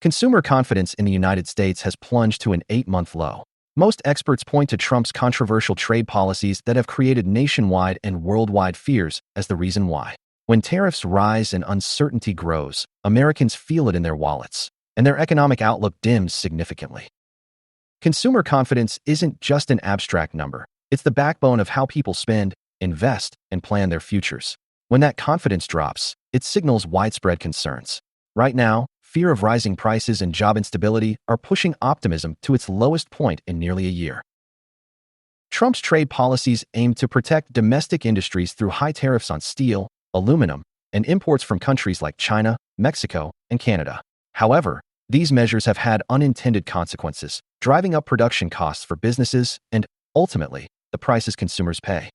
Consumer confidence in the United States has plunged to an 8-month low. Most experts point to Trump's controversial trade policies that have created nationwide and worldwide fears as the reason why. When tariffs rise and uncertainty grows, Americans feel it in their wallets, and their economic outlook dims significantly. Consumer confidence isn't just an abstract number. It's the backbone of how people spend, invest, and plan their futures. When that confidence drops, it signals widespread concerns. Right now, fear of rising prices and job instability are pushing optimism to its lowest point in nearly a year. Trump's trade policies aim to protect domestic industries through high tariffs on steel, aluminum, and imports from countries like China, Mexico, and Canada. However, these measures have had unintended consequences, driving up production costs for businesses and, ultimately, the prices consumers pay.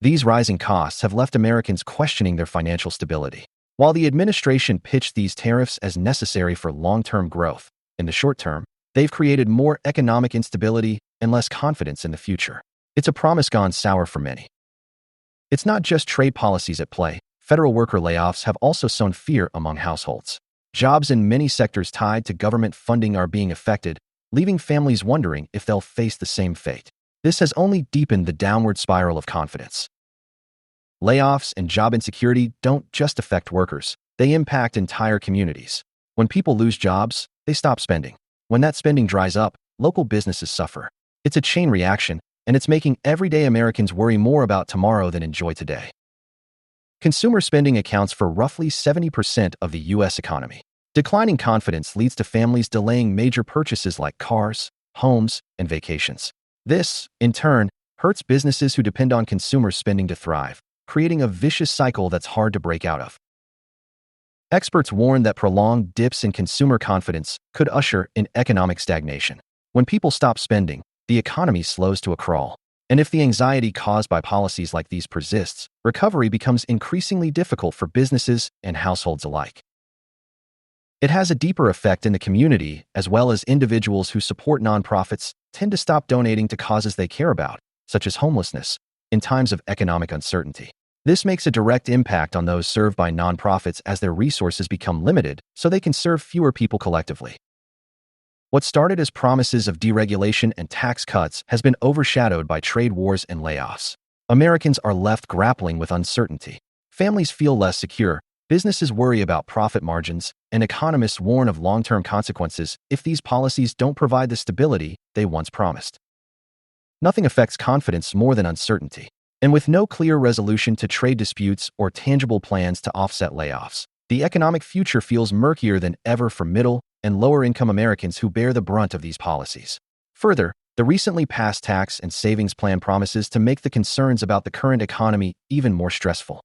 These rising costs have left Americans questioning their financial stability. While the administration pitched these tariffs as necessary for long-term growth, in the short term, they've created more economic instability and less confidence in the future. It's a promise gone sour for many. It's not just trade policies at play. Federal worker layoffs have also sown fear among households. Jobs in many sectors tied to government funding are being affected, leaving families wondering if they'll face the same fate. This has only deepened the downward spiral of confidence. Layoffs and job insecurity don't just affect workers, they impact entire communities. When people lose jobs, they stop spending. When that spending dries up, local businesses suffer. It's a chain reaction, and it's making everyday Americans worry more about tomorrow than enjoy today. Consumer spending accounts for roughly 70% of the U.S. economy. Declining confidence leads to families delaying major purchases like cars, homes, and vacations. This, in turn, hurts businesses who depend on consumer spending to thrive, creating a vicious cycle that's hard to break out of. Experts warn that prolonged dips in consumer confidence could usher in economic stagnation. When people stop spending, the economy slows to a crawl. And if the anxiety caused by policies like these persists, recovery becomes increasingly difficult for businesses and households alike. It has a deeper effect in the community, as well as individuals who support nonprofits tend to stop donating to causes they care about, such as homelessness, in times of economic uncertainty. This makes a direct impact on those served by nonprofits as their resources become limited so they can serve fewer people collectively. What started as promises of deregulation and tax cuts has been overshadowed by trade wars and layoffs. Americans are left grappling with uncertainty. Families feel less secure, businesses worry about profit margins, and economists warn of long-term consequences if these policies don't provide the stability they once promised. Nothing affects confidence more than uncertainty. And with no clear resolution to trade disputes or tangible plans to offset layoffs, the economic future feels murkier than ever for middle and lower-income Americans who bear the brunt of these policies. Further, the recently passed tax and savings plan promises to make the concerns about the current economy even more stressful.